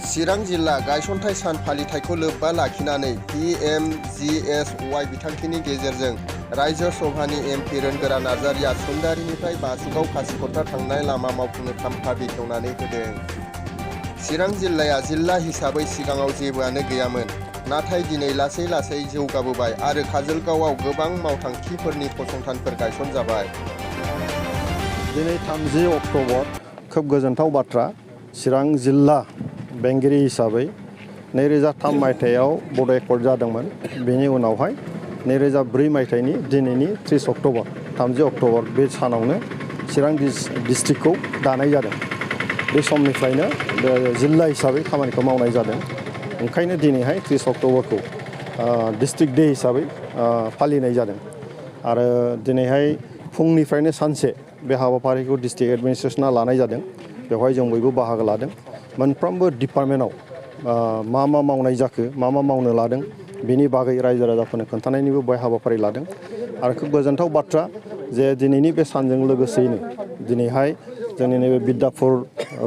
चिरां जिल्ला गायसनथाइ सान फालिथायखौ लोब्बा लाखिनानै PMGSY बिथांखिनि गेजेरजों रायजो सभानि MP रोनगोरा नार्जारिया सोमदारिनिफ्राय बासुगाव कासिकत्रा थांनाय लामा मावफुंनो खाम्फा बेखेवनानै होदों। चिरां जिल्लाया जिल्ला हिसाबै सिगाङाव जेबोआनो गैयामोन, नाथाय दिनै लासै लासै जौगाबोबाय आरो काजोलगावआव गोबां मावथांखिफोरनि फसंथानफोर गायसनजाबाय। दिनै 30 अक्ट'बर खोब गोजोनथाव बाथ्रा। चिरां जिल्ला बेंगिरि हिसाबै 2003 मायथाइयाव बड' एकर्ड जादोंमोन। बेनि उनावहाय 2004 मायथाइनि दिनैनि 30 अक्ट'बर 30 अक्ट'बर बे सानावनो चिरां डिस्ट्रिक्टखौ दानाय जादों। बे समनिफ्रायनो जिल्ला हिसाबै खामानिखौ मावनाय जादों। ओंखायनो दिनैहाय 30 अक्ट'बरखौ डिस्ट्रिक्ट डे हिसाबै फालिनाय जादों। आरो दिनैहाय फुंनिफ्रायनो सानसे बे हाबाफारिखौ डिस्ट्रिक्ट एडमिनिस्ट्रेसना लानाय जादों। बेवहाय जों बयबो बाहागो लादों। मोनफ्रोमबो डिपार्टमेन्टआव मा मावनाय जाखो, मा मावनो लादों, बेनि बागै रायजो राजाफोरनो खोन्थानायनिबो बेवहाय हाबाफारि लादों। आरो खोब गोजोनथाव बाथ्रा जे दिनैनि बे सानजों लोगोसेयैनो दिनैहाय जोंनि नैबे बिद्यापुर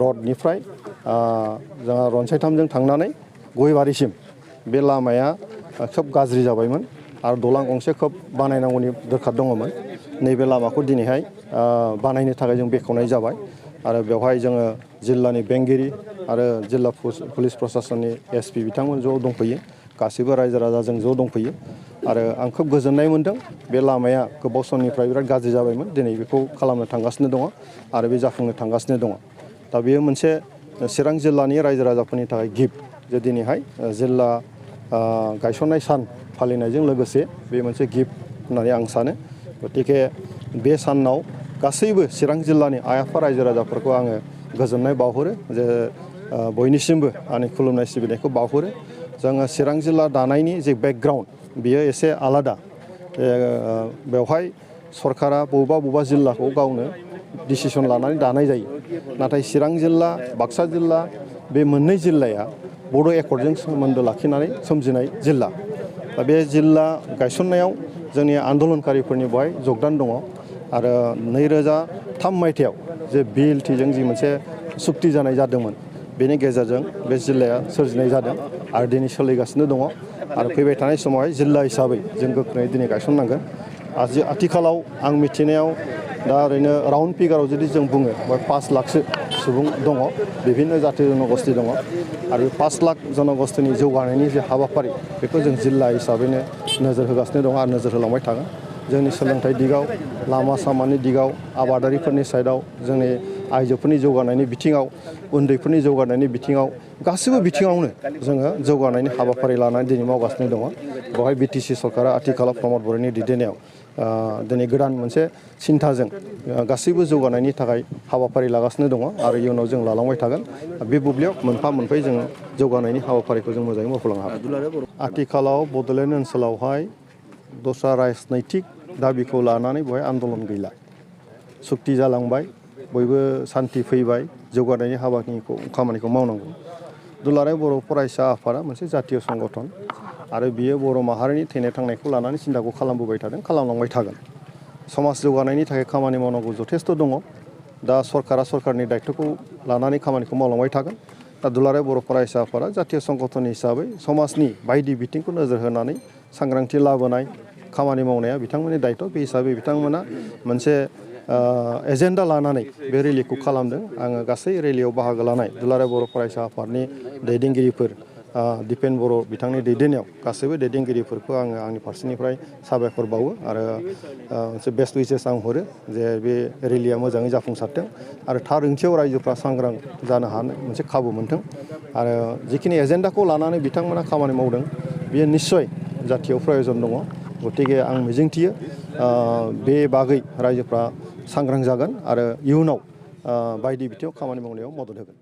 रडनिफ्राय जोंहा रनसायथामजों थांनानै गयबारिसिम बे लामाया खोब गाज्रि जाबायमोन आरो दालां गंसे खोब बानायनांगौनि दरखार दङमोन। नैबे लामाखौ दिनैहाय बानायनो थाखाय जों बेखेवनाय जाबाय। आरो बेवहाय जोङो जिल्लानि बेंगिरि आरो जिल्ला पुलिस प्रसासननि SP बिथांमोन ज' दंफैयो। गासैबो रायजो राजाजों ज' दंफैयो। आरो आं खोब गोजोननाय मोन्दों। बे लामाया गोबाव समनिफ्राय बिराद गाज्रि जाबायमोन। दिनै बेखौ खालामनो थांगासिनो दङ आरो बे जाफुंनो थांगासिनो दङ। दा बेयो मोनसे चिरां जिल्लानि रायजो राजाफोरनि थाखाय गिफ्ट जे दिनैहाय जिल्ला गायसननाय सान फालिनायजों लोगोसे बे मोनसे गिफ्ट होननानै आं सानो। गतिके बे सानाव गासैबो चिरां जिल्लानि आइ आफा रायजो राजाफोरखौ आङो गोजोननाय बावहरो जे बयनिसिमबो आंनि खुलुमनाय सिबिनायखौ बावहरो। जोङो चिरां जिल्ला दानायनि जे बेकग्राउन्ड बियो एसे आलादा। बेवहाय सरकारा बबेबा जिल्लाखौ गावनो डिसिसन लानानै दानाय जायो। नाथाय चिरां जिल्ला, बाक्सा जिल्ला बे मोननै जिल्लाया बड' एकर्डजों सोमोन्दो लाखिनानै सोमजिनाय जिल्ला। दा बे जिल्ला गायसननायाव जोंनि आन्दलनकारिफोरनि बेवहाय जगदान दङ। आरो 2003 मायथाइयाव जे BLTजों जि मोनसे सुक्ति जानाय जादोंमोन, बेनि गेजेरजों बे जिल्लाया सोरजिनाय जादों आरो दिनै सोलिगासिनो दङ। आरो फैबाय थानाय समावहाय जिल्ला हिसाबै जों गोख्रोङै दिनै गायसननांगोन। आथिखालाव आं मिथिनायाव दा ओरैनो राउन्ड फिगाराव जुदि जों बुङो 5 लाखसो सुबुं दङ, बिभिन्न जाथि जनगस्ति दङ। आरो बे 5 लाख जनगस्तिनि जौगानायनि जे हाबाफारि बेखौ जों जिल्ला हिसाबैनो नोजोर होगासिनो दङ आरो नोजोर होलांबाय थागोन। जोंनि सोलोंथाइ दिगाव, लामा सामानि दिगाव, आबादारिफोरनि साइडआव, जोंनि आइजोफोरनि जौगानायनि बिथिङाव, उन्दैफोरनि जौगानायनि बिथिङाव, गासैबो बिथिङावनो जोङो जौगानायनि हाबाफारि लानानै दिनै मावगासिनो दङ। बेवहाय BTC सरकारा आथिखालाव प्रमद बर'नि दैदेननायाव दिनै गोदान मोनसे सिन्थाजों गासैबो जौगानायनि थाखाय हाबाफारि लागासिनो दङ आरो इयुनाव जों लालांबाय थागोन। बे बुब्लियाव मोनफा मोनफायै जोङो जौगानायनि हाबाफारिखौ जों मोजाङै मावफुंलांनो हागोन। आथिखालाव बड'लेण्ड ओनसोलावहाय दस्रा राजनैतिक दाबिखौ लानानै बेवहाय आन्दलन गैला। सुक्ति जालांबाय, बयबो सान्थि फैबाय, जौगानायनि खामानिखौ मावनांगौ। दुलाराय बर' फरायसा आफादा मोनसे जातीय संगठन आरो बियो बर' माहारिनि थैनाय थांनायखौ लानानै सिन्थाखौ खालामबोबाय थादों, खालामलांबाय थागोन। समाज जौगानायनि थाखाय खामानि मावनांगौ जथेस्थ' दङ। दा सरकारा सरकारनि दायथ'खौ लानानै खामानिखौ मावलांबाय थागोन। दा दुलाराय बर' फरायसा आफादा जातीय संगठन हिसाबै समाजनि बायदि बिथिंखौ नोजोर होनानै सांग्रांथि लाबोनाय, खामानि मावनाया बिथांमोननि दायथ'। बे हिसाबै बिथांमोना मोनसे एजेन्डा लानानै बे रेलिखौ खालामदों। आङो गासै रेलियाव बाहागो लानाय दुलाराय बर' फरायसा आफादनि दैदेनगिरिफोर, दिपेन बर' बिथांनि दैदेननायाव गासैबो दैदेनगिरिफोरखौ आङो आंनि फारसेनिफ्राय साबायखर बावो आरो मोनसे बेस्ट उइचेस आं हरो जे बे रेलिया मोजाङै जाफुंसारथों आरो थार ओंथियाव रायजोफ्रा सांग्रां जानो हानो मोनसे खाबु मोनथों। आरो जिखिनि एजेन्डाखौ लानानै बिथांमोना खामानि मावदों बेयो निस्सय जाथियाव प्रयजन दङ। गतिके आं मिजिंथियो बे बागै रायजोफ्रा सांग्रां जागोन आरो इयुनाव बायदि बिथिङाव खामानि मावनायाव मदद होगोन।